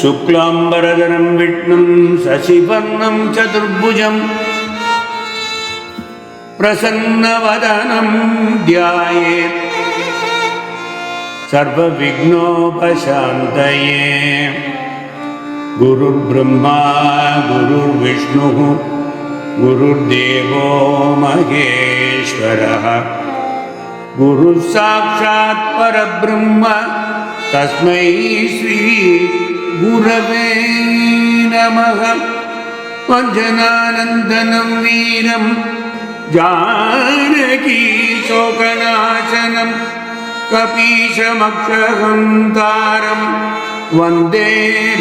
शुक्लांबरधरं विष्णुं शशिवर्णं चतुर्भुजं प्रसन्नवदनं ध्यायेत् सर्वविघ्नोपशान्तये। गुरुर्ब्रह्मा गुरुर्विष्णुः गुरुर्देवो महेश्वरः गुरुः साक्षात् परब्रह्म तस्मै श्री गुरवे नमः। वञ्जनानन्दनं वीरं जानकी शोकनाशनं कपीशमक्षहन्तारं वन्दे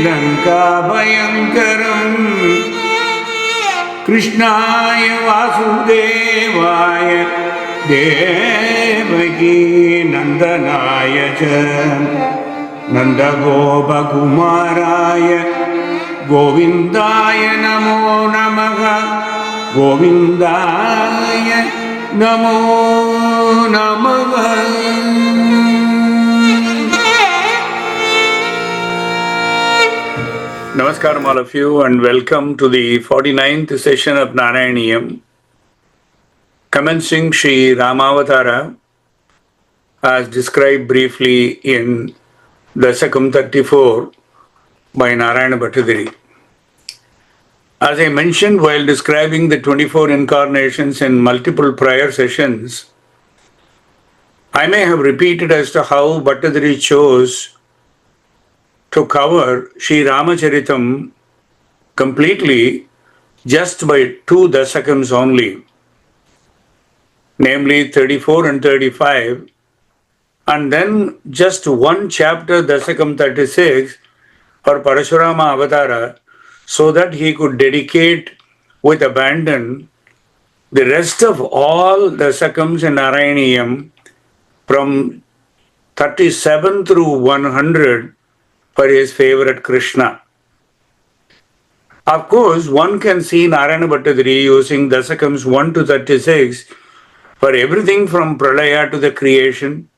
लङ्काभयङ्करम्। कृष्णाय वासुदेवाय देवकी नन्दनाय च नन्दगोपकुमाराय गोविन्दाय नमो नमः। गोविन्दाय नमो नमः। Namaskaram all of you, and welcome to the 49th session of Narayaneeyam, commencing Sri Ramavataram as described briefly in Dasakam 34 by Narayana Bhattadiri. As I mentioned while describing the 24 incarnations in multiple prior sessions, I may have repeated as to how Bhattadiri chose to cover Sri Rama Caritam completely just by 2 dasakams only, namely 34 and 35, and then just one chapter, dasakam 36, for Parashurama Avatara, so that he could dedicate with abandon the rest of all dasakams in Narayaneeyam from 37 through 100 for his favorite Krishna. Of course, one can see Narayana Bhattadiri using dasakams 1 to 36 for everything from Pralaya to the creation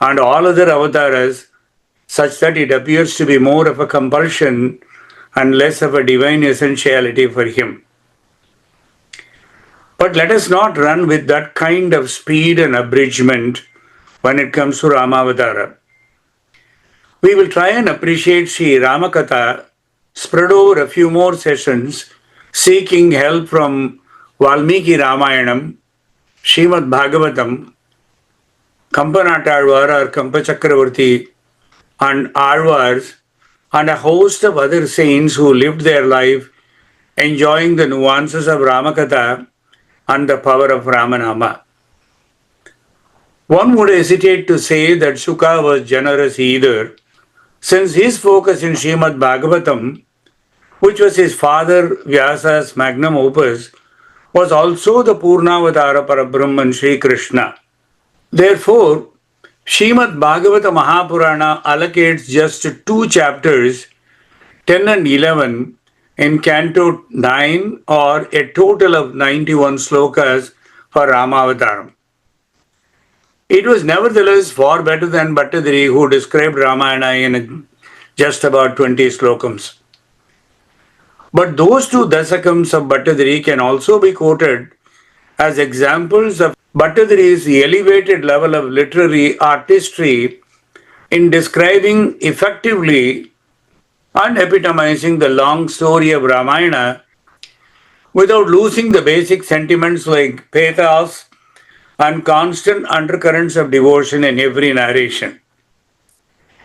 and all other avatars, such that it appears to be more of a compulsion and less of a divine essentiality for him. But let us not run with that kind of speed and abridgment when it comes to Ramavatara. We will try and appreciate Sri Rama-Katha spread over a few more sessions, seeking help from Valmiki Ramayanam, Srimad Bhagavatam, Kampan or Kampachakravarti, and Alvars, and a host of other saints who lived their life enjoying the nuances of Rama-Katha and the power of Ramanama. One would hesitate to say that Shuka was generous either, since his focus in Srimad Bhagavatam, which was his father Vyasa's magnum opus, was also the Purnavatara Parabrahman Sri Krishna. Therefore, Srimad Bhagavata Mahapurana allocates just 2 chapters, 10 and 11, in Canto 9, or a total of 91 slokas for Ramavataram. It was nevertheless far better than Bhattadiri, who described Ramayana in just about 20 slokams. But those 2 dasakams of Bhattadiri can also be quoted as examples of Bhattadiri's elevated level of literary artistry in describing effectively and epitomizing the long story of Ramayana without losing the basic sentiments like pathos and constant undercurrents of devotion in every narration.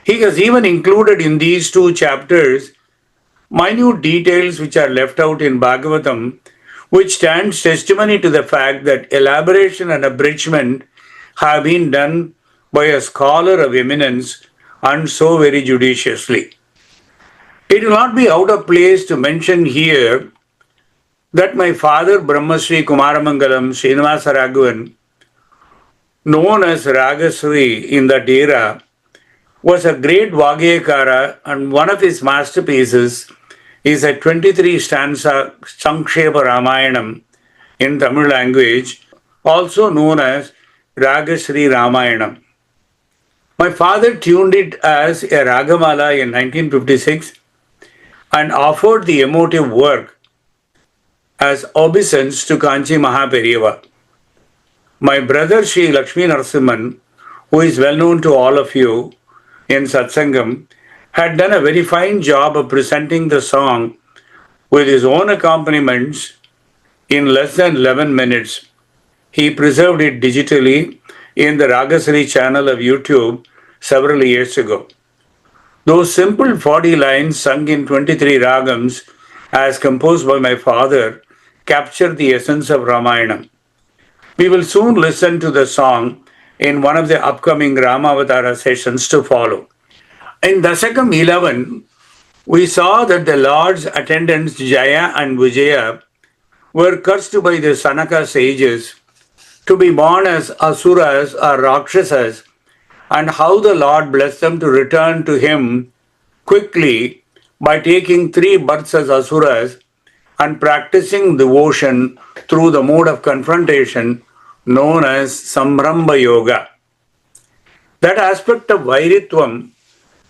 He has even included in these 2 chapters minute details which are left out in Bhagavatam, which stands testimony to the fact that elaboration and abridgment have been done by a scholar of eminence, and so very judiciously. It will not be out of place to mention here that my father Brahmasri Kumaramangalam Srinivasa Raghavan, known as Ragasri in that era, was a great Vagyakara, and one of his masterpieces is a 23-stanza Sankshepa Ramayanam in Tamil language, also known as Ragasri Ramayanam. My father tuned it as a Ragamala in 1956 and offered the emotive work as obeisance to Kaanchi Mahaperiavaa. My brother Sri Lakshmi Narasimhan, who is well known to all of you in Satsangam, had done a very fine job of presenting the song with his own accompaniments in less than 11 minutes. He preserved it digitally in the Ragasri channel of YouTube several years ago. Those simple 40 lines sung in 23 ragams as composed by my father capture the essence of Ramayana. We will soon listen to the song in one of the upcoming Ramavataram sessions to follow. In Dasakam 11, we saw that the Lord's attendants Jaya and Vijaya were cursed by the Sanaka sages to be born as Asuras or Rakshasas, and how the Lord blessed them to return to Him quickly by taking 3 births as Asuras and practicing devotion through the mode of confrontation known as Samramba Yoga. That aspect of Vairitvam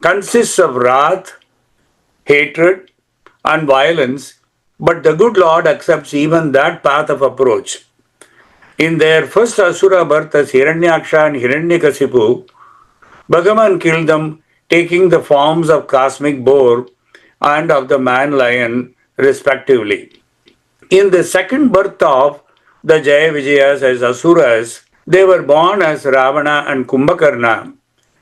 consists of wrath, hatred, and violence, but the good Lord accepts even that path of approach. In their first Asura birth as Hiranyaksha and Hiranyakasipu, Bhagavan killed them, taking the forms of cosmic boar and of the man-lion, respectively. In the second birth of the Jaya Vijayas as Asuras, they were born as Ravana and Kumbhakarna,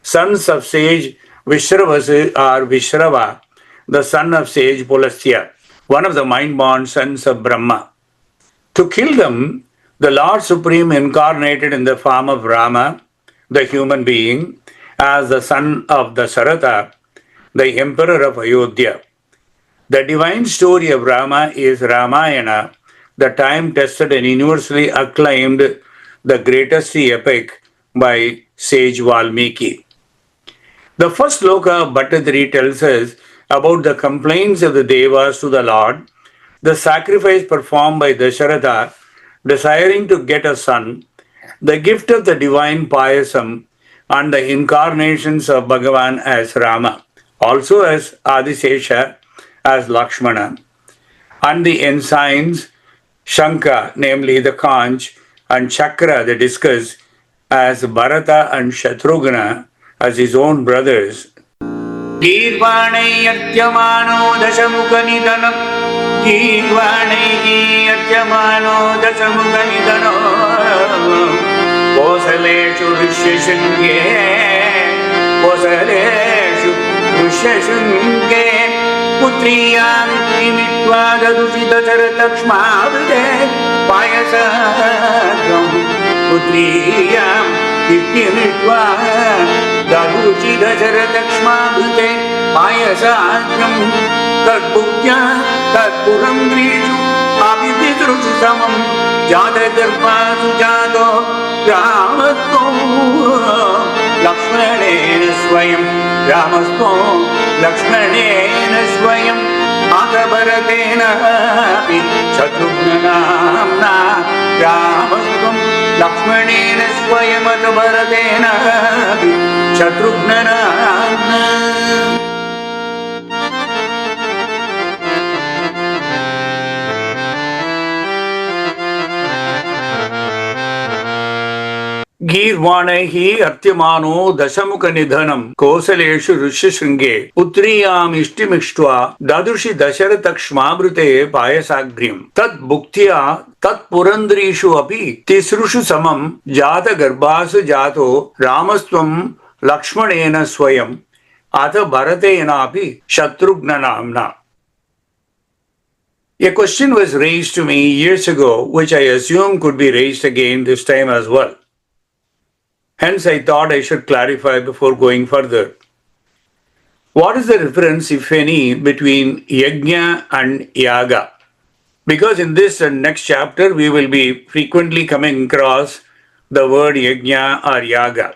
sons of sage Vishravasa or Vishrava, the son of sage Pulastya, one of the mind-born sons of Brahma. To kill them, the Lord Supreme incarnated in the form of Rama, the human being, as the son of Dasharatha, the emperor of Ayodhya. The divine story of Rama is Ramayana, the time-tested and universally acclaimed, the greatest epic by sage Valmiki. The first sloka of Bhattadri tells us about the complaints of the Devas to the Lord, the sacrifice performed by Dasharatha, desiring to get a son, the gift of the divine Upanyasam, and the incarnations of Bhagavan as Rama, also as Adisesha, as Lakshmana, and the ensigns Shanka, namely the conch, and Chakra, the discus, as Bharata and Shatrughna, as his own brothers. Girvanaiyatyamano dashamukanidanam Girvanaiyatyamano dashamukanidanam Kosaleshu Rishyashunge Kosaleshu Rishyashunge Putriyam Imitva Dadushita Charatakshmavade Payasakam Putriyam Imitva Dadushita Charatakshmavade Payasakam Tadbhuktya Tadpuram Grishu Abhididrushu Samam Jadagarpasu Jado Ramasto Lakshmanena Swayam Ramasto Lakshmanena Swayam Akabharatena Shatrughna Ramastam Lakshmanena Swayam Akabharatena Shatrughna Girvanaihi Artyamano Dashamukha Nidhanam Kosaleshu Rishyashunge Putriyam Ishtimikshva Dadushi Dasharatakshmabrute Payasagrim Tat Bhuktya Tat Purandrishu Api Tisrushu Samam Jata Garbhasu Jato Ramastvam Lakshmanena Swayam Ata Bharatena Api Shatrughna Namna. A question was raised to me years ago, which I assume could be raised again this time as well. Hence, I thought I should clarify before going further. What is the difference, if any, between yajna and yaga? Because in this and next chapter, we will be frequently coming across the word yajna or yaga.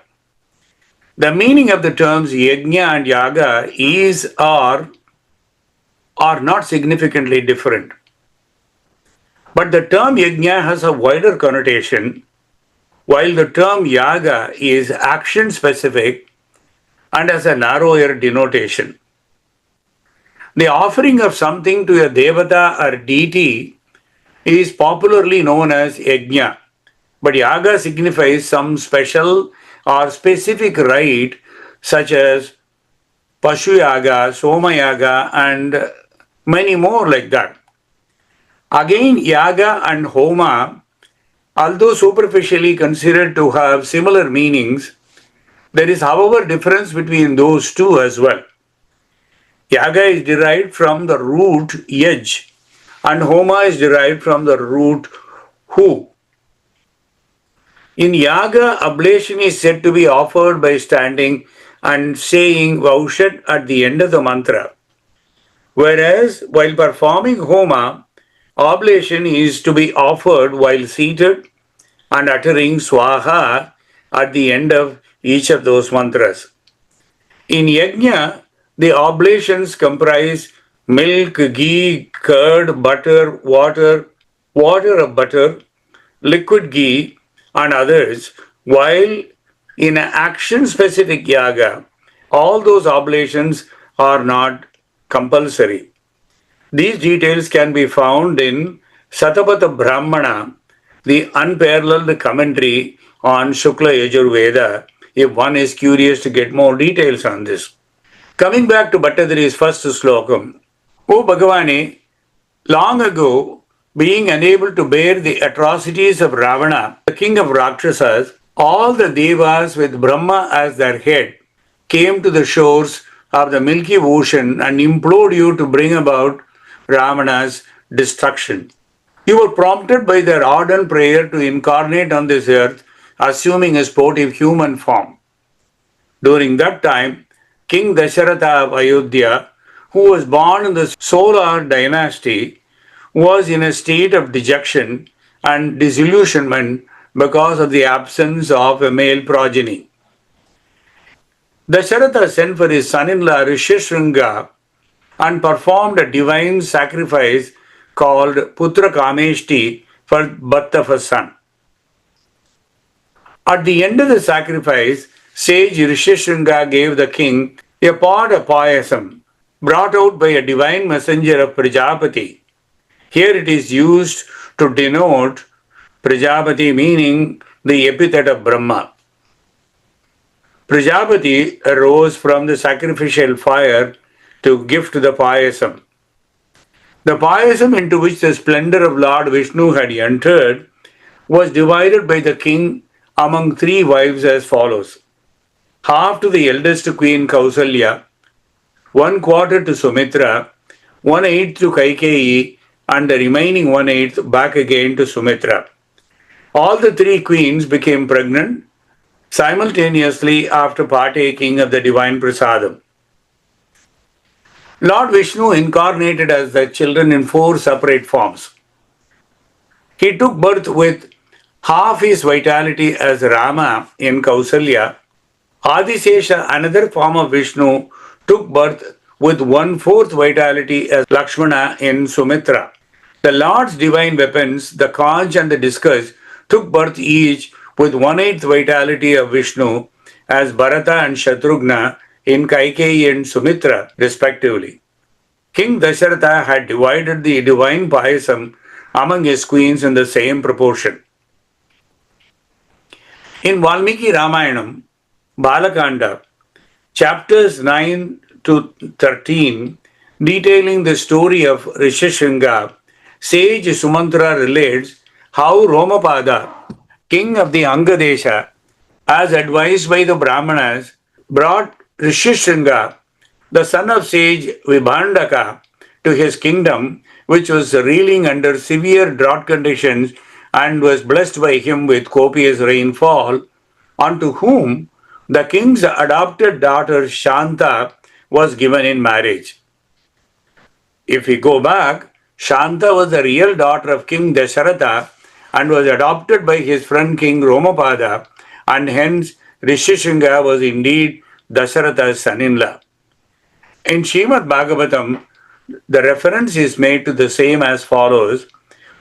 The meaning of the terms yajna and yaga is or are not significantly different. But the term yajna has a wider connotation, while the term yaga is action specific and has a narrower denotation. The offering of something to a devata or deity is popularly known as yajna, but yaga signifies some special or specific rite such as Pashu Yaga, Soma Yaga, and many more like that. Again, Yaga and Homa, although superficially considered to have similar meanings, there is, however, difference between those two as well. Yaga is derived from the root yaj, and Homa is derived from the root hu. In Yaga, oblation is said to be offered by standing and saying Vaushat at the end of the mantra. Whereas, while performing Homa, oblation is to be offered while seated and uttering Swaha at the end of each of those mantras. In Yajna, the oblations comprise milk, ghee, curd, butter, water of butter, liquid ghee, and others, while in an action-specific yaga, all those oblations are not compulsory. These details can be found in Satapatha Brahmana, the unparalleled commentary on Shukla Yajurveda, if one is curious to get more details on this. Coming back to Bhattadari's first slokam, O Bhagavane, long ago, being unable to bear the atrocities of Ravana, the king of Rakshasas, all the devas with Brahma as their head came to the shores of the milky ocean and implored you to bring about Ravana's destruction. You were prompted by their ardent prayer to incarnate on this earth, assuming a sportive human form. During that time, King Dasharatha of Ayodhya, who was born in the Solar dynasty, was in a state of dejection and disillusionment because of the absence of a male progeny. Dasharatha sent for his son-in-law Rishishringa and performed a divine sacrifice called Putra Kameshti for birth of a son. At the end of the sacrifice, sage Rishishringa gave the king a pot of payasam brought out by a divine messenger of Prajapati. Here it is used to denote Prajapati, meaning the epithet of Brahma. Prajapati arose from the sacrificial fire to gift the payasam. The payasam into which the splendor of Lord Vishnu had entered was divided by the king among 3 wives as follows: half to the eldest queen Kausalya, 1/4 to Sumitra, 1/8 to Kaikeyi, and the remaining 1/8 back again to Sumitra. All the 3 queens became pregnant simultaneously after partaking of the divine prasadam. Lord Vishnu incarnated as the children in 4 separate forms. He took birth with half his vitality as Rama in Kausalya. Adisesha, another form of Vishnu, took birth with 1/4 vitality as Lakshmana in Sumitra. The Lord's divine weapons, the conch and the discus, took birth each with 1/8 vitality of Vishnu as Bharata and Shatrughna in Kaikeyi and Sumitra, respectively. King Dasharatha had divided the divine payasam among his queens in the same proportion. In Valmiki Ramayanam, Balakanda, chapters 9 to 13, detailing the story of Rishishringa, sage Sumantra relates how Romapada, king of the Angadesha, as advised by the Brahmanas, brought Rishishringa, the son of sage Vibhandaka, to his kingdom, which was reeling under severe drought conditions and was blessed by him with copious rainfall, unto whom the king's adopted daughter Shanta was given in marriage. If we go back, Shanta was the real daughter of King Dasharatha and was adopted by his friend King Romapada, and hence Rishishringa was indeed Dasharatha's son-in-law. In Srimad Bhagavatam, the reference is made to the same as follows,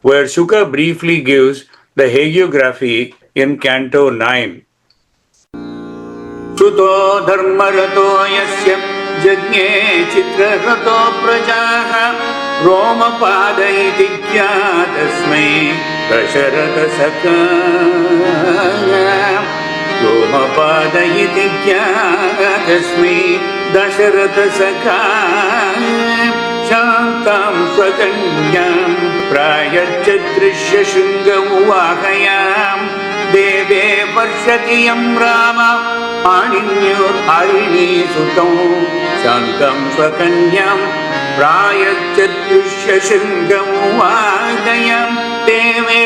where Shuka briefly gives the hagiography in Canto 9. Chuto dharmarato yasya जज्ञे चित्ररतो प्रजाः रोमपाद इति ज्ञातस्मै दशरथसखा रोमपाद इति ज्ञातस्मै दशरथसखा शान्तां स्वकन्यां प्रायच्छदृश्य शृङ्गमुवाहयाम् देवे वर्षतियं राम हरिणीसुतौ शान्तं स्वकन्यां प्रायच्छदृश्य शृङ्गमुवाहयाम् देवे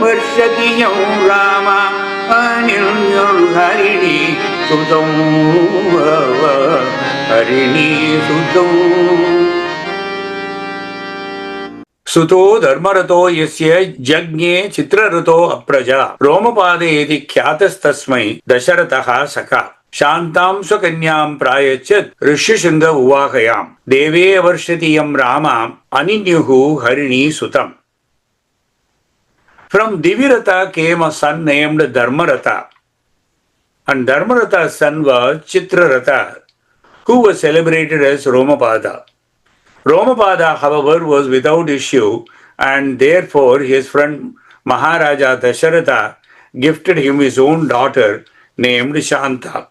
वर्षतियं राम हरिणीसुतौ हरिणीसुतौ सुतो धर्मरतो यस्य जज्ञे चित्ररतो अप्रजा रोमपादे इति ख्यातस्तस्मै दशरथः सखा शान्तां स्वकन्यां प्रायच्छत् ऋष्यशृङ्ग उवाहयाम् देवे वर्षतियं राम अनिन्युः हरिणी सुतम्. From Divyartha came a son named Dharmaratha, and Dharmaratha's son was Chitraratha, who was celebrated as Romapada. Romapada, however, was without issue, and therefore his friend Maharaja Dasharatha gifted him his own daughter named Shanta.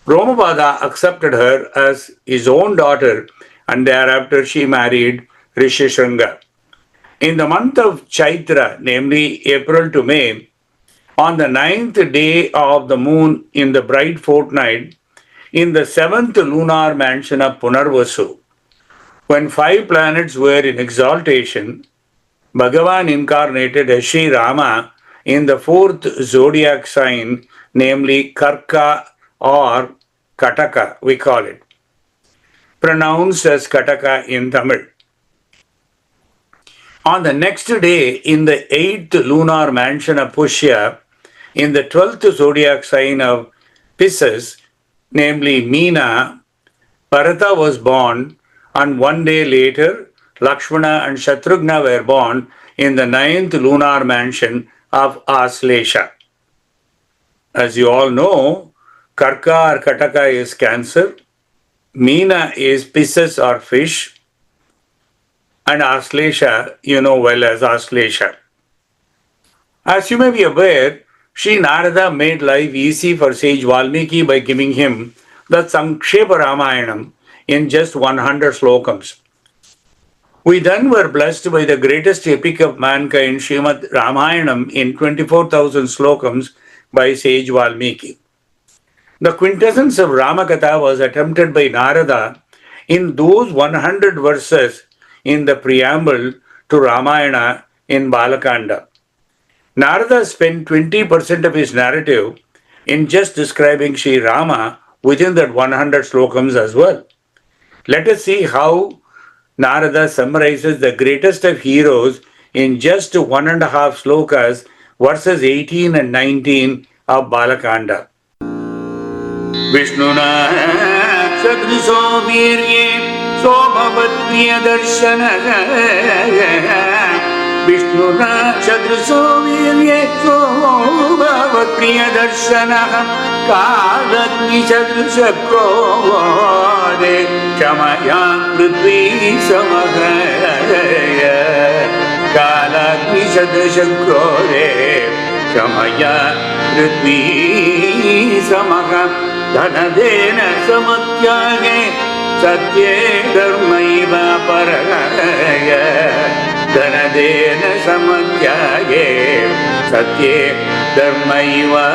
Romapada accepted her as his own daughter, and thereafter she married Rishishringa. In the month of Chaitra, namely April to May, on the 9th day of the moon in the bright fortnight, in the 7th lunar mansion of Punarvasu, when 5 planets were in exaltation, Bhagavan incarnated as Sri Rama in the 4th zodiac sign, namely Karka or Kataka, we call it, pronounced as Kataka in Tamil. On the next day, in the 8th lunar mansion of Pushya, in the 12th zodiac sign of Pisces, namely Meena, Bharata was born, and one day later, Lakshmana and Shatrughna were born in the 9th lunar mansion of Aslesha. As you all know, Karka or Kataka is Cancer, Meena is Pisces or fish, and Aslesha, you know well as Aslesha. As you may be aware, Sri Narada made life easy for sage Valmiki by giving him the Sankshepa Ramayanam in just 100 slokams. We then were blessed by the greatest epic of mankind, Srimad Ramayanam, in 24,000 slokams by sage Valmiki. The quintessence of Rama-Katha was attempted by Narada in those 100 verses in the preamble to Ramayana in Balakanda. Narada spent 20% of his narrative in just describing Sri Rama within that 100 slokams as well. Let us see how Narada summarizes the greatest of heroes in just 1.5 slokas, verses 18 and 19 of Balakanda. Vishnuna Sadriso Virye Somavat Priyadarshanah Vishnuna Sadriso Virye Somavat Priyadarshanah Kaladni Sadrisha Krode Chamaya Prithvi Samahaya Kaladni Sadrisha Krode Chamaya Prithvi Samahaya Dhanadena Samatyage Satye Dharmaiva Paragaya Dhanadena Samatyage Satye Dharmaiva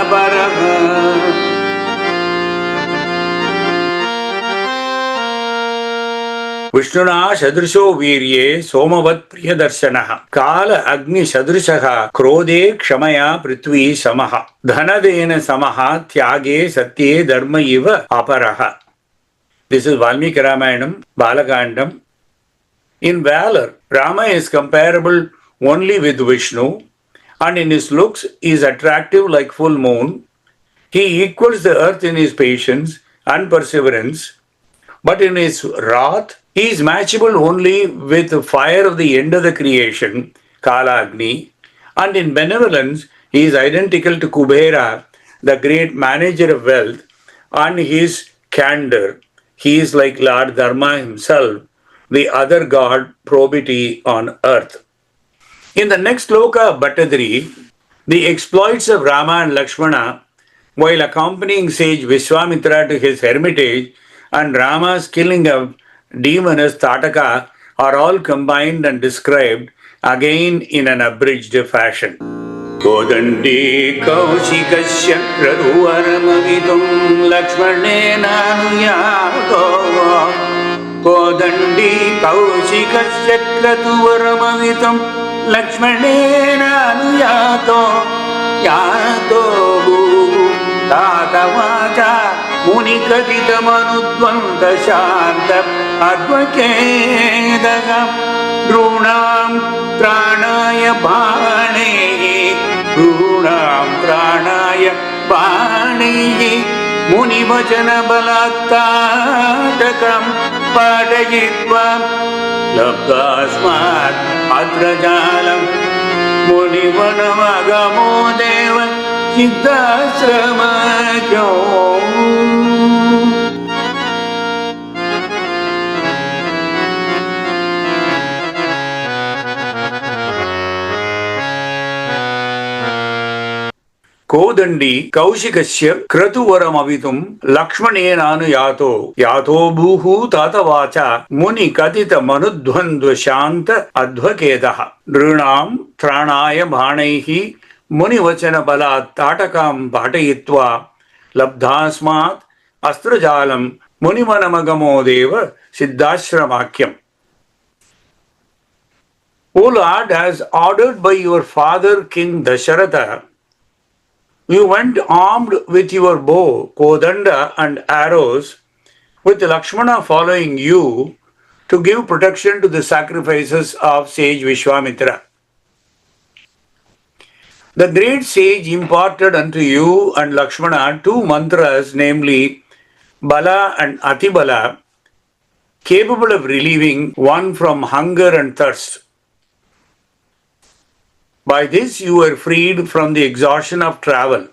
Paragaya. Vishnuna Shadrisho Virye Somavat Priyadarshanah Kala Agni Shadrishaha Krode Kshamaya Prithvi Samaha Dhanadena Samaha Tyage Satye Dharma Iva Aparaha. This is Valmiki Ramayanam, Balakandam. In valor, Rama is comparable only with Vishnu, and in his looks is attractive like full moon. He equals the earth in his patience and perseverance, but in his wrath, he is matchable only with the fire of the end of the creation, Kala Agni, and in benevolence, he is identical to Kubera, the great manager of wealth, and his candor. He is like Lord Dharma himself, the other god, probity on earth. In the next sloka of Bhattadri, the exploits of Rama and Lakshmana while accompanying sage Vishwamitra to his hermitage and Rama's killing of demoness Tataka are all combined and described again in an abridged fashion. Kodandi kaushikasya kraduvaramavitum lakshmanena nuyato Kodandi kaushikasya kraduvaramavitum lakshmanena nuyato yato Tatavacha munikadidamanudvanta shanta advakedagam drunam pranaya bhanehi munivachana balattadakam padayitva labdasmat atrajalam munivanamagamo deva siddhasramakyo. Kodandi kaushikasya kratuvaramavitum lakshmanenanu yato bhuhu tatavacha muni katita manudhvandva shanta advakedaha drunam tranaya bhanaihi muni vachana balat tatakam bhatayitva labdhasmat astrajalam munimanamagamo deva siddhashramakyam. O Lord, as ordered by your father King Dasharatha, you went armed with your bow, kodanda and arrows, with Lakshmana following you to give protection to the sacrifices of sage Vishwamitra. The great sage imparted unto you and Lakshmana two mantras, namely Bala and Atibala, capable of relieving one from hunger and thirst. By this you were freed from the exhaustion of travel.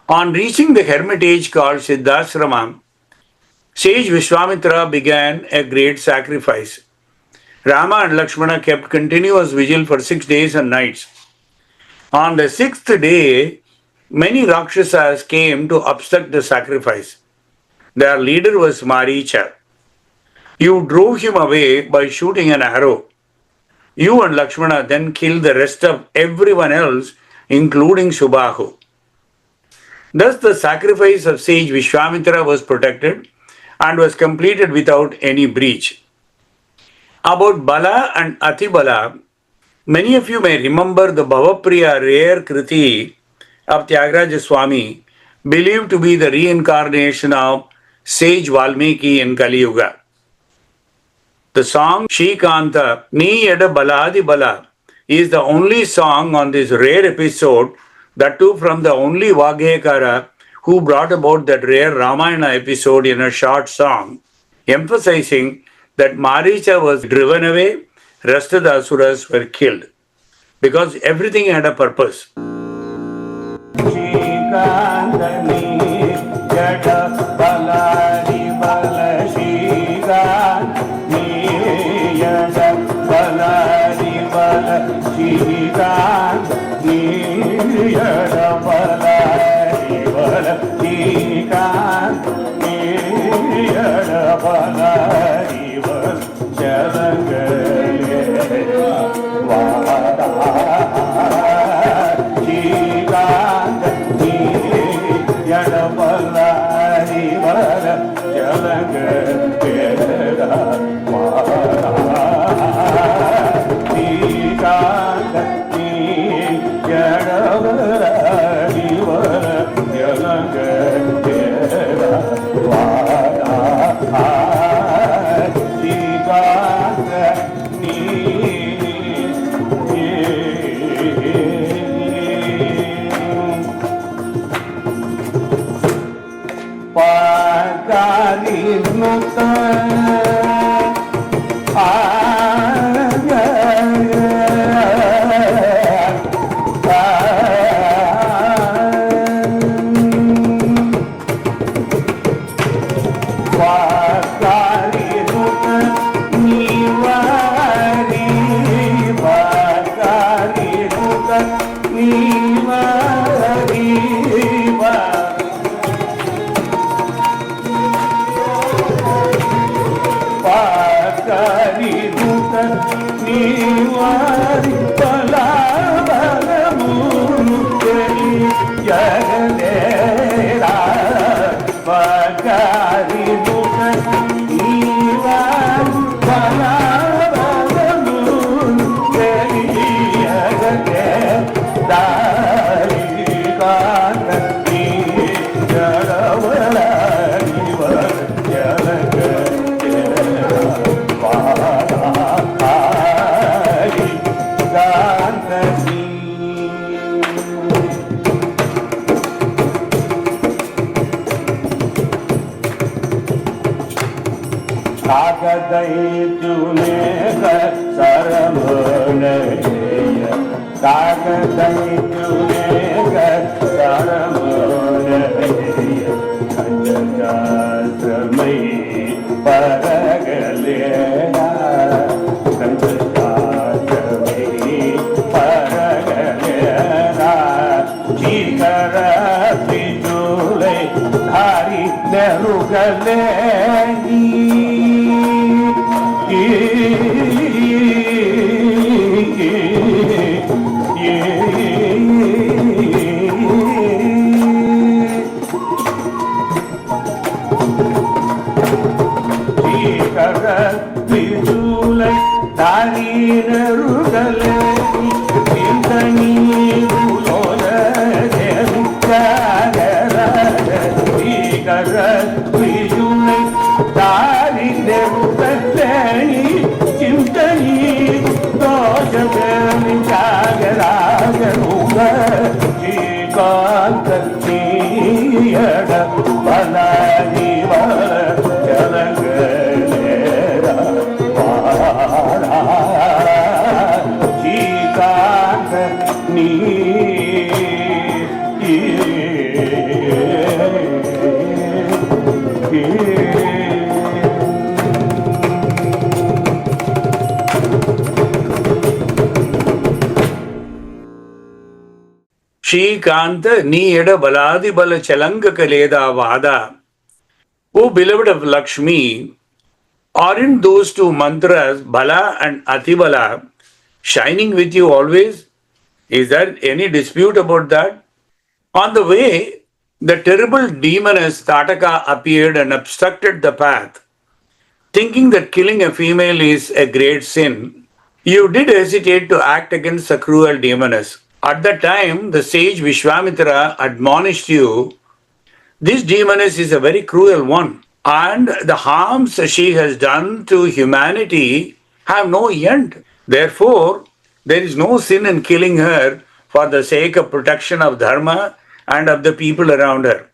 On reaching the hermitage called Siddhasrama, sage Vishwamitra began a great sacrifice. Rama and Lakshmana kept continuous vigil for 6 days and nights. On the 6th day, many Rakshasas came to obstruct the sacrifice. Their leader was Maricha. You drove him away by shooting an arrow. You and Lakshmana then killed the rest of everyone else, including Subhahu. Thus the sacrifice of sage Vishwamitra was protected and was completed without any breach. About Bala and Atibala, many of you may remember the Bhavapriya rare Kriti of Tyagaraja Swami, believed to be the reincarnation of sage Valmiki in Kali Yuga. The song Hari-Katha Ni Yada Baladi Bala is the only song on this rare episode, that too from the only Vagyekara who brought about that rare Ramayana episode in a short song, emphasizing that Maricha was driven away, rest of the Asuras were killed, because everything had a purpose. Shrikanta Niyada Baladi Bala Chalanga Kaleda Vada. O beloved of Lakshmi, aren't those two mantras, Bala and Atibala, shining with you always? Is there any dispute about that? On the way, the terrible demoness Tataka appeared and obstructed the path. Thinking that killing a female is a great sin, you did hesitate to act against the cruel demoness. At that time, the sage Vishwamitra admonished you, this demoness is a very cruel one, and the harms she has done to humanity have no end. Therefore, there is no sin in killing her for the sake of protection of dharma and of the people around her.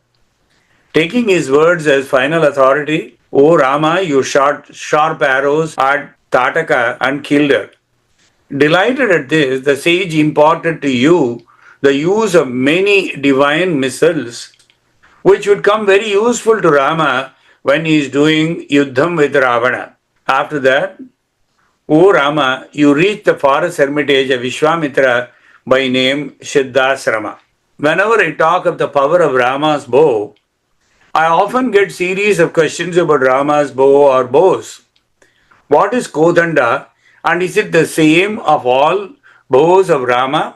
Taking his words as final authority, O Rama, you shot sharp arrows at Tataka and killed her. Delighted at this, the sage imparted to you the use of many divine missiles, which would come very useful to Rama when he is doing Yuddham with Ravana. After that, O Rama, you reach the forest hermitage of Vishwamitra by name Siddhasrama. Whenever I talk of the power of Rama's bow, I often get series of questions about Rama's bow or bows. What is Kodanda, and is it the same of all bows of Rama?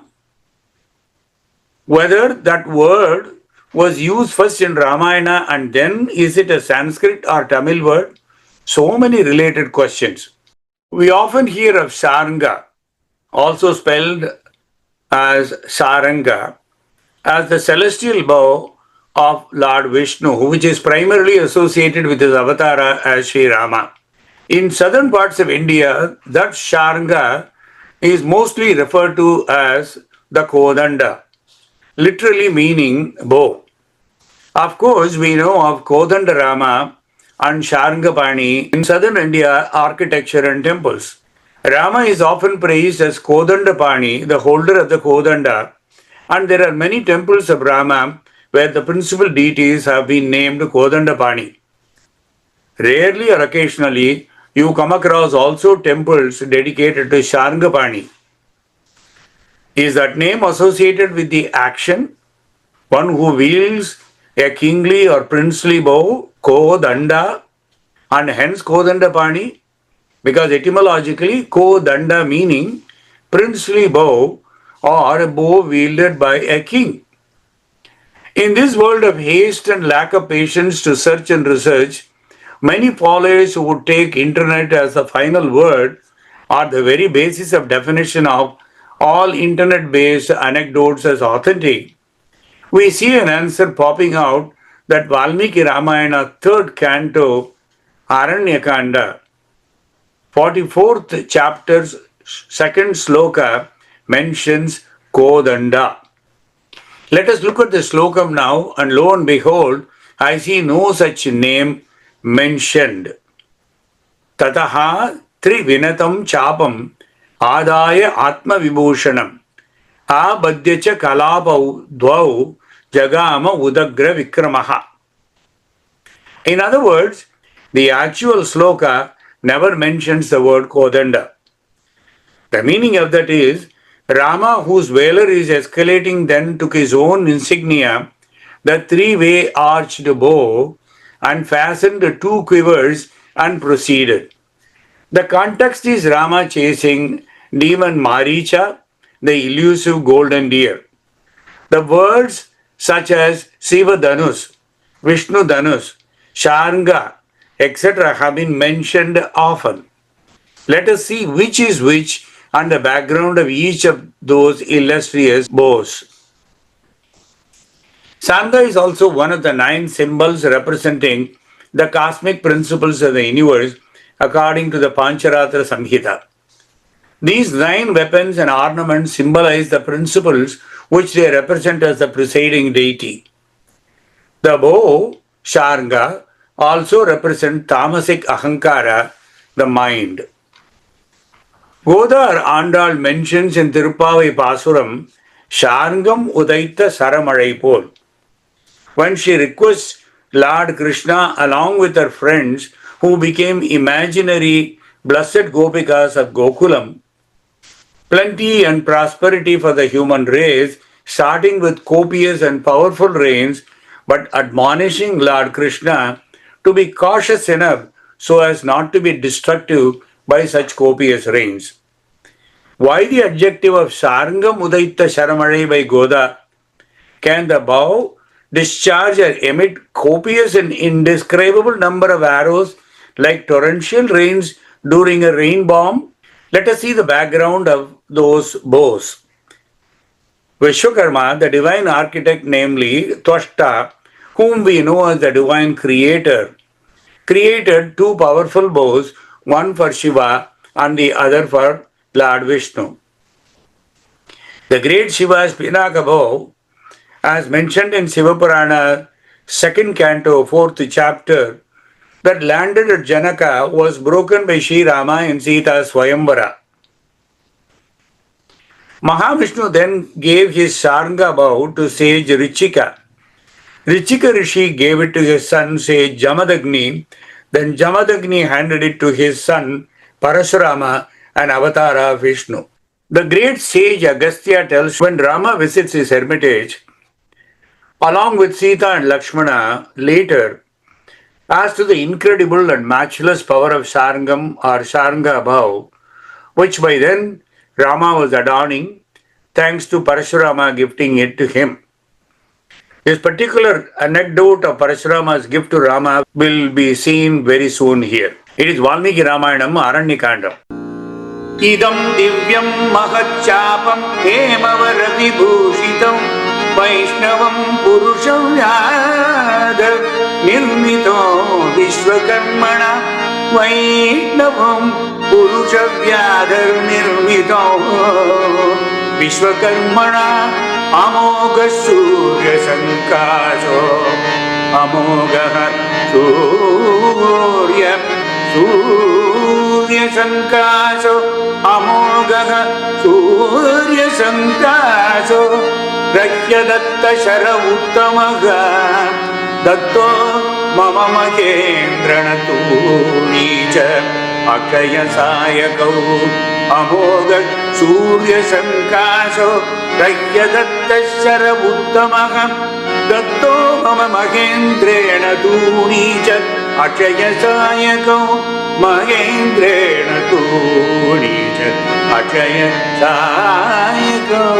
Whether that word was used first in Ramayana and then is it a Sanskrit or Tamil word? So many related questions. We often hear of Saranga, also spelled as Saranga, as the celestial bow of Lord Vishnu, which is primarily associated with his avatara as Sri Rama. In southern parts of India, that Sharanga is mostly referred to as the Kodanda, literally meaning bow. Of course, we know of Kodanda Rama and Sharangapani in southern India architecture and temples. Rama is often praised as Kodandapani, the holder of the Kodanda, and there are many temples of Rama where the principal deities have been named Kodandapani. Rarely or occasionally, you come across also temples dedicated to Sharangapani. Is that name associated with the action? One who wields a kingly or princely bow, Kodanda, and hence Kodandapani? Because etymologically, Kodanda meaning princely bow or a bow wielded by a king. In this world of haste and lack of patience to search and research, many followers who would take internet as the final word are the very basis of definition of all internet-based anecdotes as authentic. We see an answer popping out that Valmiki Ramayana, 3rd canto, Aranyakanda, 44th chapter's 2nd sloka mentions Kodanda. Let us look at the slokam now, and lo and behold, I see no such name mentioned. Tataha trivinatam chapam adaya atma vibhushanam abadhyacha kalapau dvau jagama udagra vikramaha. In other words, the actual sloka never mentions the word Kodanda. The meaning of that is, Rama, whose valor is escalating, then took his own insignia, the 3-way arched bow, and fastened 2 quivers and proceeded. The context is Rama chasing demon Maricha, the elusive golden deer. The words such as Siva Dhanus, Vishnu Dhanus, Sharanga, etc. have been mentioned often. Let us see which is which and the background of each of those illustrious bows. Sangha is also one of the 9 symbols representing the cosmic principles of the universe according to the Pancharatra Samhita. These 9 weapons and ornaments symbolize the principles which they represent as the presiding deity. The bow, Sharanga, also represent tamasic ahankara, the mind. Godar Andal mentions in Tirupavai Pasuram, Sharangam Udaita Saramalai Pol. When she requests Lord Krishna along with her friends who became imaginary blessed Gopikas of Gokulam, plenty and prosperity for the human race, starting with copious and powerful rains, but admonishing Lord Krishna to be cautious enough so as not to be destructive by such copious rains. Why the adjective of Sarangam Udaita Sharamalai by Goda? Can the bow discharge or emit copious and indescribable number of arrows like torrential rains during a rain bomb? Let us see the background of those bows. Vishwakarma, the divine architect, namely Twashta, whom we know as the divine creator, created 2 powerful bows, one for Shiva and the other for Lord Vishnu. The great Shiva's Pinaka bow, as mentioned in Shiva Purana, 2nd canto, 4th chapter, that landed at Janaka was broken by Sri Rama in Sita's Swayamvara. Mahavishnu then gave his Sharanga bow to sage Richika. Richika Rishi gave it to his son sage Jamadagni. Then Jamadagni handed it to his son Parashurama, an avatar of Vishnu. The great sage Agastya tells when Rama visits his hermitage, along with Sita and Lakshmana later, as to the incredible and matchless power of Sharangam or Sharanga bow, which by then Rama was adorning, thanks to Parashurama gifting it to him. This particular anecdote of Parashurama's gift to Rama will be seen very soon here. It is Valmiki Ramayanam, Aranyakanda. Idam divyam mahachapam hemavara vibhushitam vaishnavam purusham yada nirmito vishwakarmana vaishnavam purusham yada nirmito vishwakarmana amoga surya sankaso amoga surya sankaso amoga surya sankaso rakyadatta shara uttamaga datto mama mahendrana tunicha akaya sayakau amoga surya sankaso rakyadatta shara uttamaga datto mama mahendrana tunicha akaya sayakau mahendrena tunicha akaya sayakau.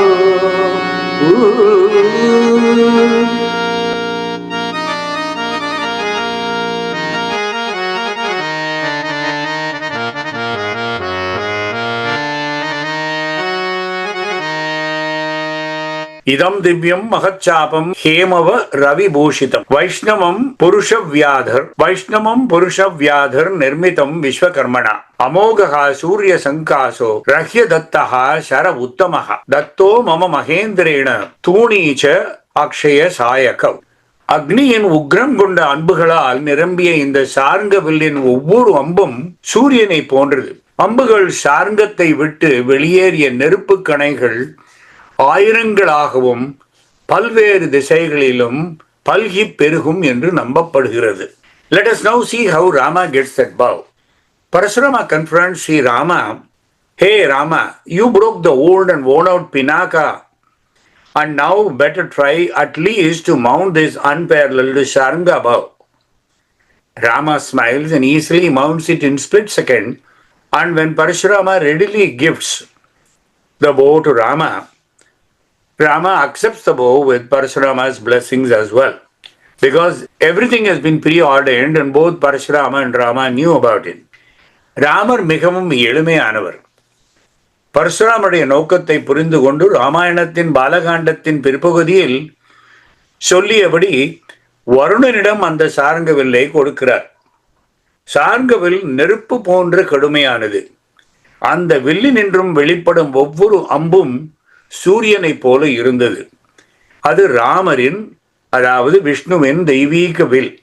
Idam divyam mahachapam hemava ravi bhushitam Vaishnavam purusha vyadhar nirmitam vishwakarmana amogaha surya sankaso rahya dattaha shara uttamaha datto mama mahendrena tunicha akshaya sayakav. அக்னியின் Ugram கொண்ட அம்புகளால் நிரம்பிய இந்த சார்ங்கவில்லின் ஒவ்வொரு அம்பும் சூரியனை போன்றது. அம்புகள் சார்ங்கத்தை விட்டு வெளியேறிய நெருப்பு கணைகள் ஆயிரங்களாகவும் பல்வேறு திசைகளிலும் பல்கி பெருகும் என்று நம்பப்படுகிறது. Let us now see how Rama gets that bow. Parashurama confronts Sri Rama. Hey Rama, you broke the old and worn out Pinaka, and now better try at least to mount this unparalleled Sharanga bow. Rama smiles and easily mounts it in split second, and when Parashurama readily gifts the bow to Rama, Rama accepts the bow with Parashurama's blessings as well, because everything has been preordained and both Parashurama and Rama knew about it. Ramar மிகவும் எளிமையானவர். பரசுராமருடைய நோக்கத்தை புரிந்து கொண்டு ராமாயணத்தின் பாலகாண்டத்தின் பிற்பகுதியில் சொல்லியபடி வருணனிடம் அந்த சார்ங்கவில்லை கொடுக்கிறார். சார்ங்கவில் நெருப்பு போன்ற கடுமையானது. அந்த வில்லினின்றும் வெளிப்படும் ஒவ்வொரு அம்பும் சூரியனை போல இருந்தது. அது ராமரின், அதாவது விஷ்ணுவின் தெய்வீக will.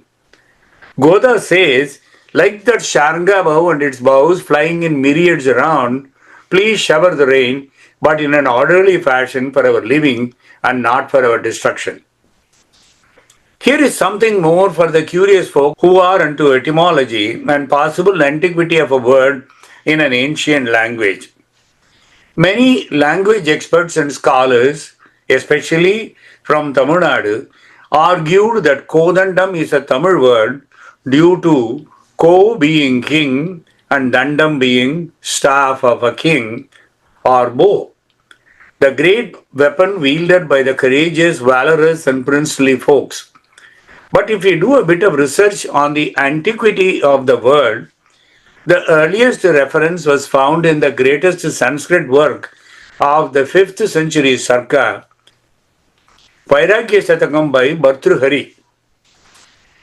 Goda says, like that Sharanga bow and its bows flying in myriads around, please shower the rain, but in an orderly fashion for our living and not for our destruction. Here is something more for the curious folk who are into etymology and possible antiquity of a word in an ancient language. Many language experts and scholars, especially from Tamil Nadu, argued that Kodandam is a Tamil word due to Ko being king and Dandam being staff of a king or bow, the great weapon wielded by the courageous, valorous and princely folks. But if we do a bit of research on the antiquity of the word, the earliest reference was found in the greatest Sanskrit work of the 5th century circa, Vairagya Shatakam by Bhartrihari.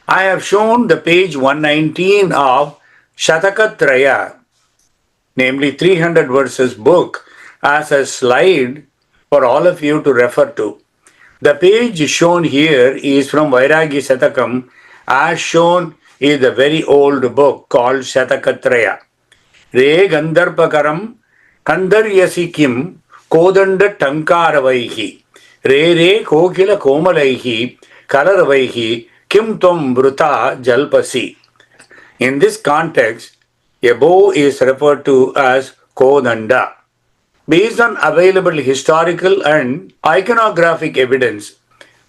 I have shown the page 119 of Shatakatraya, namely 300 verses book, as a slide for all of you to refer to. The page shown here is from Vairagya Shatakam, as shown is the very old book called Shatakatraya. Re Gandharpakaram Kandaryasi Kim Kodanda Tankaravaihi Re Re Kokila Komalaihi Kalaravaihi Kim Tom Vruta Jalpasi. In this context, a bow is referred to as Kodanda. Based on available historical and iconographic evidence,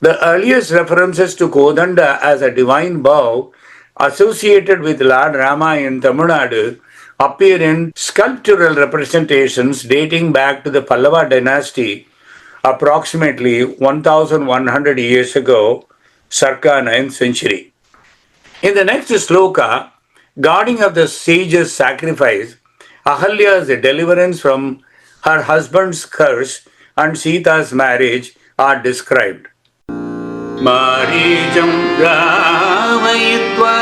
the earliest references to Kodanda as a divine bow associated with Lord Rama in Tamil Nadu appear in sculptural representations dating back to the Pallava dynasty approximately 1100 years ago, circa 9th century. In the next sloka, guarding of the sage's sacrifice, Ahalya's deliverance from her husband's curse and Sita's marriage are described. Maricham dravayitva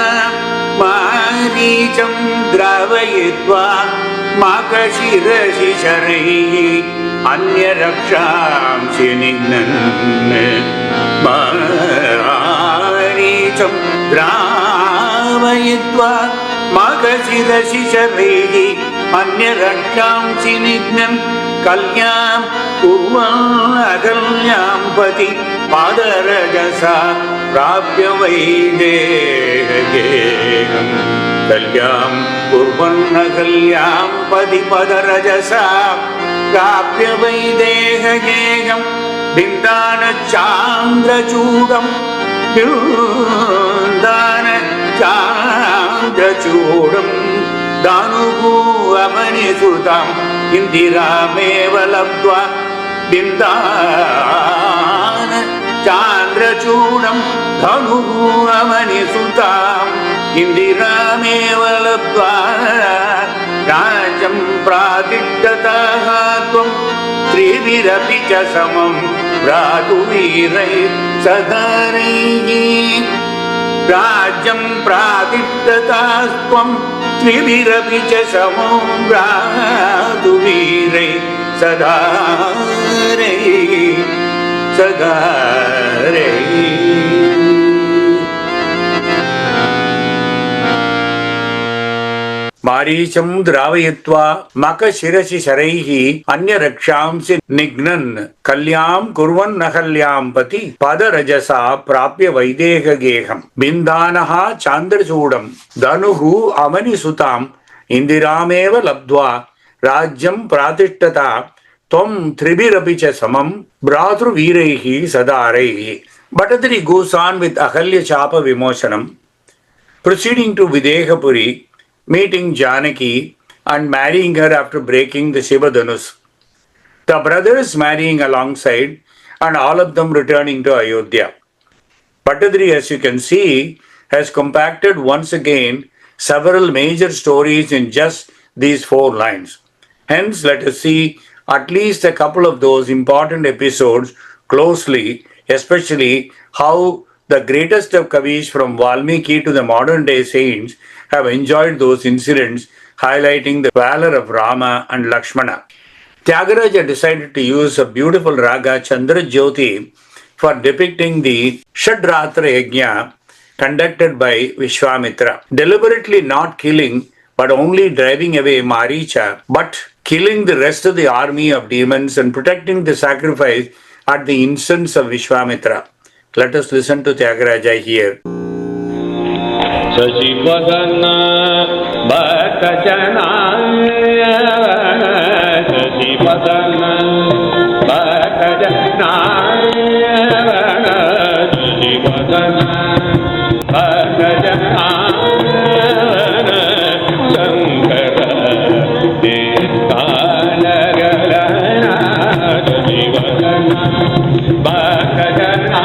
makashirashisharai anya raksham sinignan Maricham dravayitva makashirashisharai anya raksham sinignan kalyam kurvan akalyam pati padarajasa prapya vaidehageham kalyam kurvan akalyam pati padarajasa prapya vaidehageham bindana chandrachudam bindana chandrachudam danugu amanisutam Indirameva labdva bindana chandrachudam dhanuhu amanisutam Indirameva labdva rajam pratidataha tvam त्रिभिरपि च समं भ्रातुवीरै सधरैः राज्यं प्रातिष्ठतास्त्वं त्रिभिरपि च समं भ्रातुवीरै सधरैः मारीचं द्रावयित्वा मखशिरसि शरैः अन्यरक्षांसि निघ्नन् कल्यां कुर्वन् अहल्यां पति पदरजसा प्राप्य वैदेहगेहम् बिन्दानः चान्द्रचूडं धनुः अमनिसुताम् इन्दिरामेव लब्ध्वा राज्यं प्रातिष्ठता त्वं त्रिभिरपि च समं भ्रातृवीरैः सदारैः. Bhattadri goes on with Ahalya Chapa Vimoshanam, proceeding to Videhapuri, meeting Janaki and marrying her after breaking the Shivadhanus. The brothers marrying alongside and all of them returning to Ayodhya. Bhattadri, as you can see, has compacted once again several major stories in just these 4 lines. Hence, let us see at least a couple of those important episodes closely, especially how the greatest of Kavis from Valmiki to the modern day saints have enjoyed those incidents, highlighting the valor of Rama and Lakshmana. Tyagaraja decided to use a beautiful raga Chandra Jyoti for depicting the Shadratra Yajna conducted by Vishwamitra, deliberately not killing but only driving away Maricha, but killing the rest of the army of demons and protecting the sacrifice at the instance of Vishwamitra. Let us listen to Tyagaraja here. Sasipadana Bhaktajana Sasipadana Bhaktajana Sasipadana Bhaktajana Sankara Dekanagarana Sasipadana Bhaktajana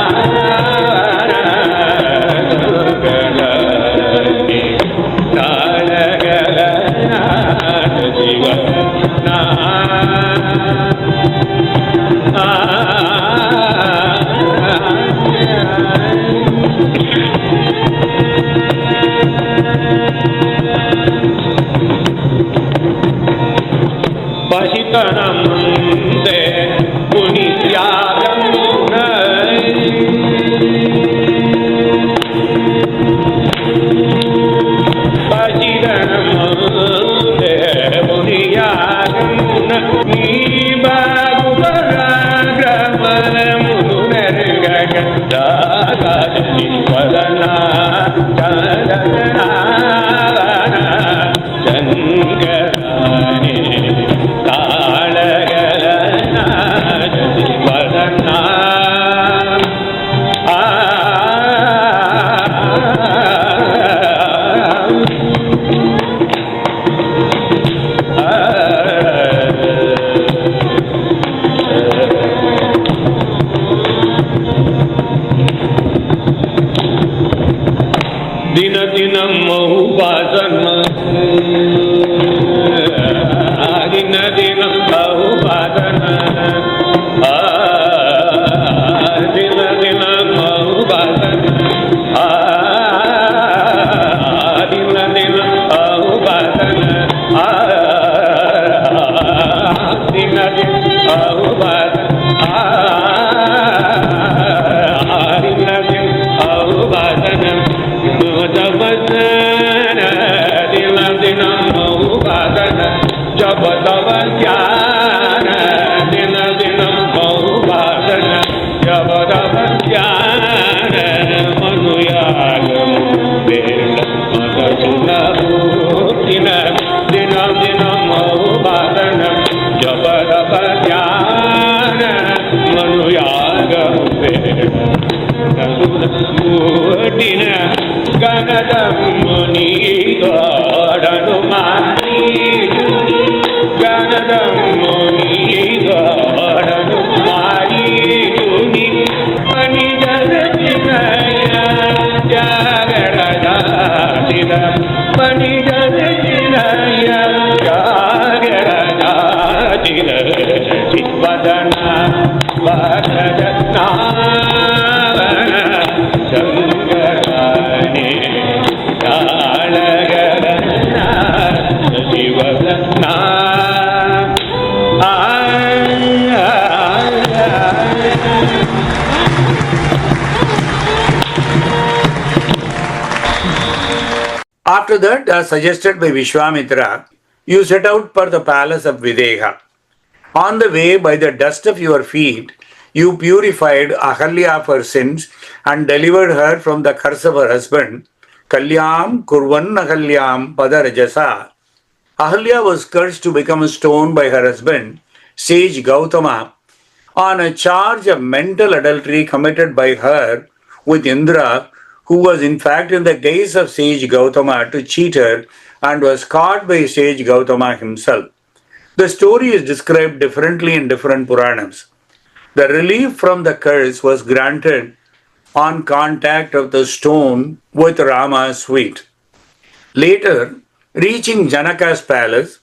After that, as suggested by Vishwamitra, you set out for the palace of Videha. On the way, by the dust of your feet, you purified Ahalya of her sins and delivered her from the curse of her husband. Kalyam Kurvan Ahalyam Padarajasa. Ahalya was cursed to become a stone by her husband, sage Gautama, on a charge of mental adultery committed by her with Indra, who was in fact in the guise of sage Gautama to cheat her and was caught by sage Gautama himself. The story is described differently in different Puranams. The relief from the curse was granted on contact of the stone with Rama's feet. Later, reaching Janaka's palace,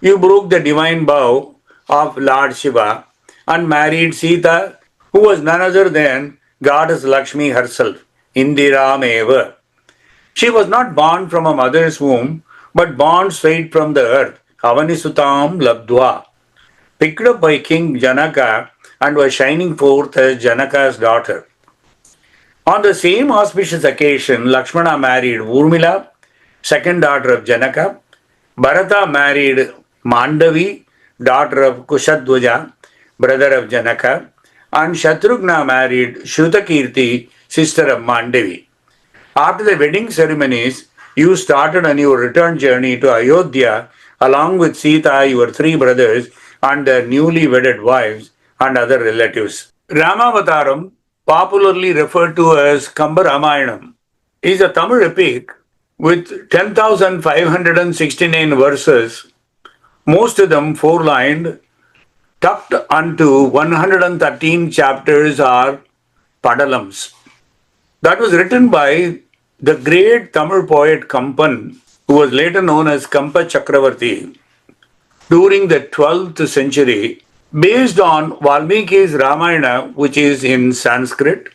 you broke the divine vow of Lord Shiva and married Sita, who was none other than goddess Lakshmi herself, Indirameva. She was not born from a mother's womb, but born straight from the earth, Avanisutam Labdva, picked up by King Janaka and was shining forth as Janaka's daughter. On the same auspicious occasion, Lakshmana married Urmila, second daughter of Janaka. Bharata married Mandavi, daughter of Kushadwaja, brother of Janaka. And Shatrughna married Shrutakirti, sister of Mandavi. After the wedding ceremonies, you started on your return journey to Ayodhya along with Sita, your three brothers, and their newly wedded wives and other relatives. Ramavataram, popularly referred to as Kampa Ramayanam, is a Tamil epic with 10,569 verses, most of them four-lined, tucked onto 113 chapters or padalams. That was written by the great Tamil poet Kampan, who was later known as Kampa Chakravarti, during the 12th century, based on Valmiki's Ramayana, which is in Sanskrit,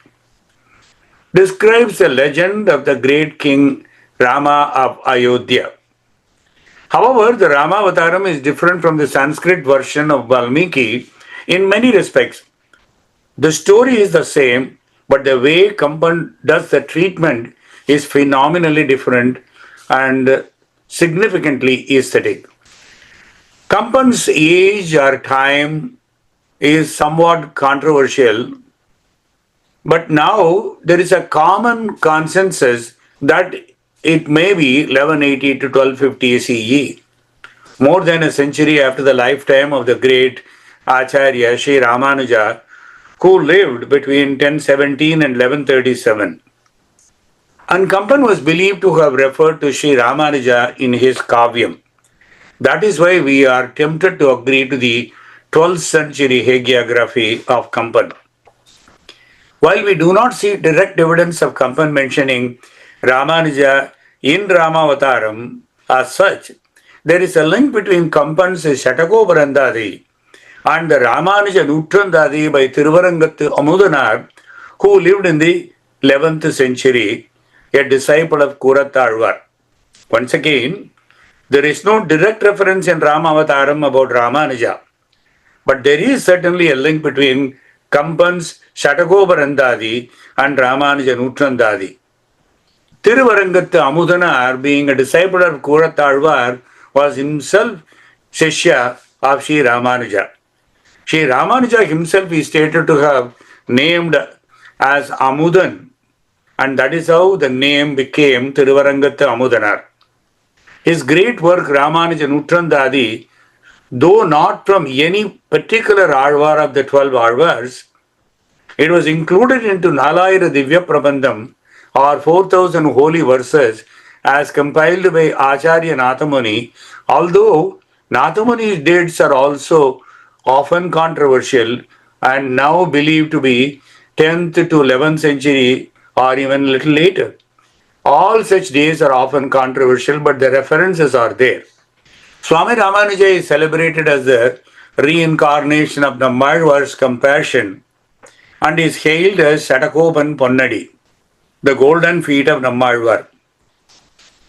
describes the legend of the great king Rama of Ayodhya. However, the Ramavataram is different from the Sanskrit version of Valmiki in many respects. The story is the same, but the way Kampan does the treatment is phenomenally different and significantly aesthetic. Kampan's age or time is somewhat controversial, but now there is a common consensus that it may be 1180 to 1250 CE, more than a century after the lifetime of the great Acharya Sri Ramanuja, who lived between 1017 and 1137. And Kampan was believed to have referred to Sri Ramanuja in his Kavyam. That is why we are tempted to agree to the 12th century hagiography of Kampan. While we do not see direct evidence of Kampan mentioning Ramanuja in Ramavataram as such, there is a link between Kampan's Shatakoparandadi and the Ramanuja Nutrandadi by Thiruvarangattu Amudanar, who lived in the 11th century, a disciple of Kurathalvar. Once again, there is no direct reference in Ramavataram about Ramanuja, but there is certainly a link between Kampan's Shatakoparandadi and Ramanuja Nutrandadi. Thiruvarangattu Amudanar, being a disciple of Kurathalvar, was himself Shishya of Sri Ramanuja. Sri Ramanuja himself is stated to have named as Amudan, and that is how the name became Thiruvarangattu Amudanar. His great work Ramanuja Nutrandadi, though not from any particular Alvar of the 12 Alvars, it was included into Nalayira Divya Prabandham, or 4,000 holy verses, as compiled by Acharya Nathamuni, although Nathamuni's dates are also often controversial and now believed to be 10th to 11th century or even a little later. All such days are often controversial, but the references are there. Swami Ramanuja is celebrated as the reincarnation of the Malvar's compassion and is hailed as Shatakopan Ponnadi, the golden feet of Nammalvar,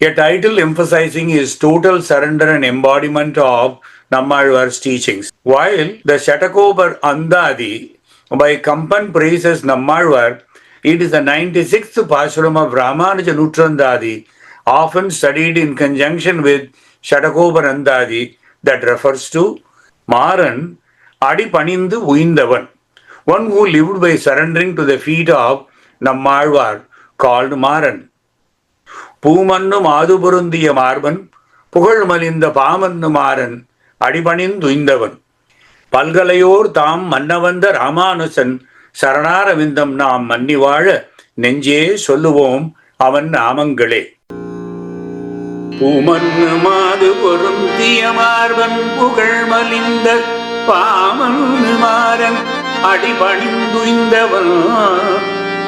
a title emphasizing his total surrender and embodiment of Nammalvar's teachings. While the Shatakobar Andadi by Kampan praises Nammalvar, it is the 96th Pashuram of Ramanuja Nutrandadi, often studied in conjunction with Shatakobar Andadi, that refers to Maran Adi Panindu Uindavan, one who lived by surrendering to the feet of Nammalvar, called Maran. பூமன்னு மாது பொருந்திய மார்பன் புகழ் மலிந்த பாமன்னு மாறன் அடிபணிந்துய்ந்தவன் பல்கலையோர் தாம் மன்னவந்த ராமானுசன் சரணாரவிந்தம் நாம் மன்னி வாழ நெஞ்சே சொல்லுவோம் அவன் நாமங்களே. பூமன்னு மாது பொருந்திய மார்பன் புகழ் மலிந்த பாமன்னு மாறன் அடிபணிந்துய்ந்தவன்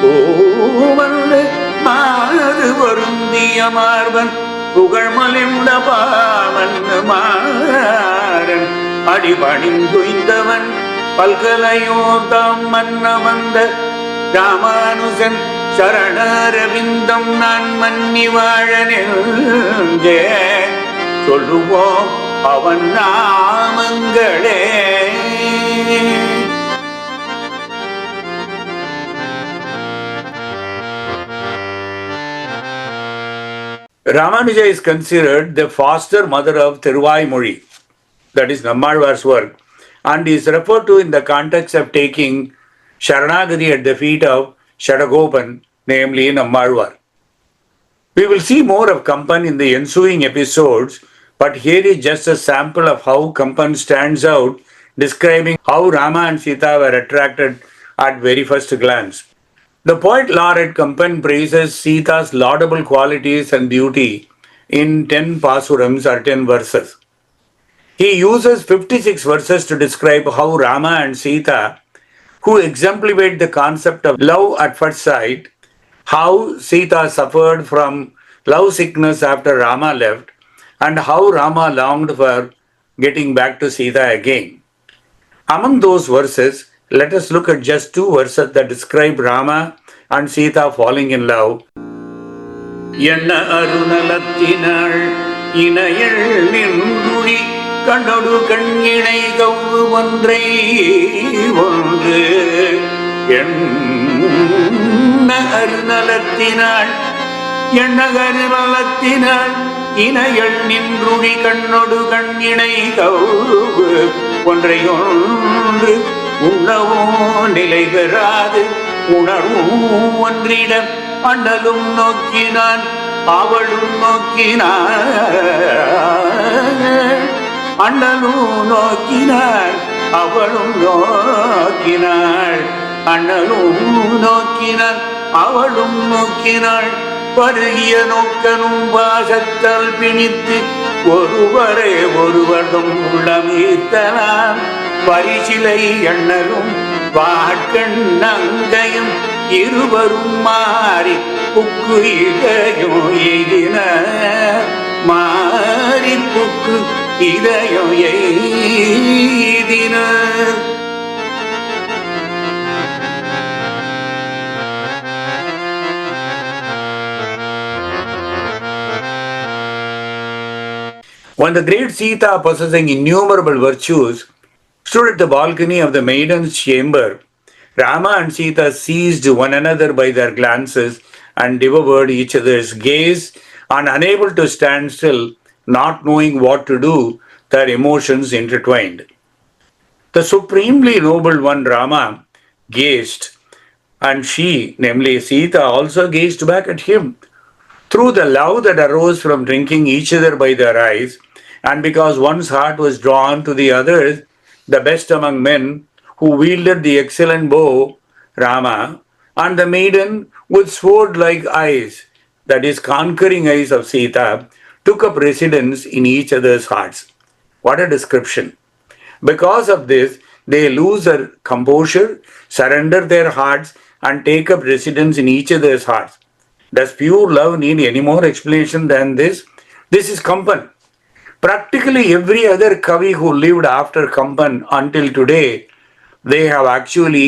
பூமன்னு மாது பொருந்திய மார்பன் புகழ் மலிந்த பாமன்னு மாறன் அடிபணிந்துய்ந்தவன் பல்கலையோர் தாம் மன்ன வந்த ராமானுசன் சரணரவிந்தம் நான் மன்னி வாழ நெஞ்சே சொல்லுவோம் அவன் நாமங்களே. Ramanuja is considered the foster mother of Thiruvaiyaru, that is Nammalvar's work, and is referred to in the context of taking Sharanagati at the feet of Shatakopan, namely Nammalvar. We will see more of Kampan in the ensuing episodes, but here is just a sample of how Kampan stands out, describing how Rama and Sita were attracted at very first glance. The poet laureate Kampan praises Sita's laudable qualities and beauty in 10 pasurams or 10 verses. He uses 56 verses to describe how Rama and Sita, who exemplified the concept of love at first sight, how Sita suffered from love sickness after Rama left, and how Rama longed for getting back to Sita again. Among those verses, let us look at just 2 verses that describe Rama and Sita falling in love. Yanna arunalattinal inayal ninduri kannodu kannidai kavvu ondrai ondru. Yanna arunalattinal இணையள் நின்றுடி கண்ணொடு கண்ணிணை கவ்வு ஒன்றை ஒன்று உண்ணவும் நிலை பெறாது உணர்வும் ஒன்றிடம் அண்ணலும் நோக்கினான் அவளும் நோக்கினான் அண்ணலும் நோக்கினான் அவளும் நோக்கினாள் அண்ணலும் நோக்கினான் அவளும் நோக்கினாள் பருகிய நோக்கனும் பாசத்தால் பிணித்து ஒருவரே ஒருவரும் உள்ளமீத்தனான் பரிசிலை எண்ணலும் வாட்கண் நங்கையும் இருவரும் மாறி புக்கு இதயம் எய்தின மாறி புக்கு இதயம் எய்தின. When the great Sita, possessing innumerable virtues, stood at the balcony of the maiden's chamber, Rama and Sita seized one another by their glances and devoured each other's gaze, and unable to stand still, not knowing what to do, their emotions intertwined. The supremely noble one Rama gazed, and she, namely Sita, also gazed back at him. Through the love that arose from drinking each other by their eyes, and because one's heart was drawn to the other, the best among men, who wielded the excellent bow, Rama, and the maiden with sword-like eyes, that is, conquering eyes of Sita, took up residence in each other's hearts. What a description! Because of this, they lose their composure, surrender their hearts, and take up residence in each other's hearts. Does pure love need any more explanation than this? This is Kampan. Practically every other Kavi who lived after Kampan until today, they have actually